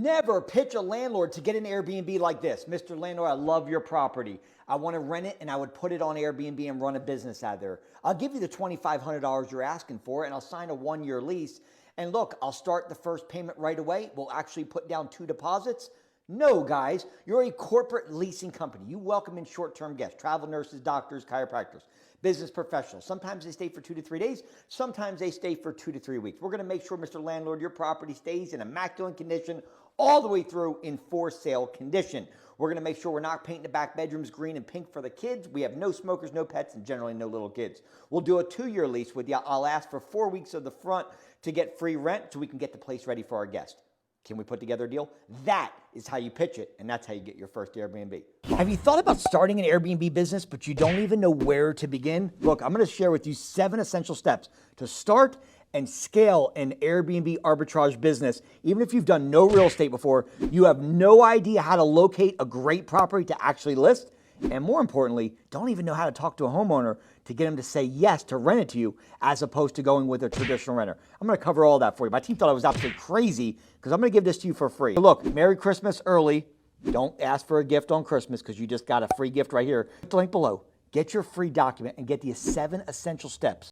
Never pitch a landlord to get an Airbnb like this. Mr. Landlord, I love your property. I want to rent it and I would put it on Airbnb and run a business out there. I'll give you the $2,500 you're asking for and I'll sign a 1-year lease. And look, I'll start the first payment right away. We'll actually put down 2 deposits. No, guys, you're a corporate leasing company. You welcome in short-term guests, travel nurses, doctors, chiropractors, business professionals. Sometimes they stay for 2 to 3 days. Sometimes they stay for 2 to 3 weeks. We're going to make sure, Mr. Landlord, your property stays in immaculate condition all the way through in for sale condition. We're going to make sure we're not painting the back bedrooms green and pink for the kids. We have no smokers, no pets, and generally no little kids. We'll do a 2-year lease with you. I'll ask for 4 weeks of the front to get free rent so we can get the place ready for our guests. Can we put together a deal? That is how you pitch it, and that's how you get your first Airbnb. Have you thought about starting an Airbnb business, but you don't even know where to begin? Look, I'm going to share with you 7 essential steps to start and scale an Airbnb arbitrage business. Even if you've done no real estate before, you have no idea how to locate a great property to actually list, and more importantly, don't even know how to talk to a homeowner to get them to say yes to rent it to you as opposed to going with a traditional renter. I'm going to cover all that for you. My team thought I was absolutely crazy because I'm going to give this to you for free. Look, Merry Christmas early. Don't ask for a gift on Christmas because you just got a free gift right here. Click the link below. Get your free document and get the 7 essential steps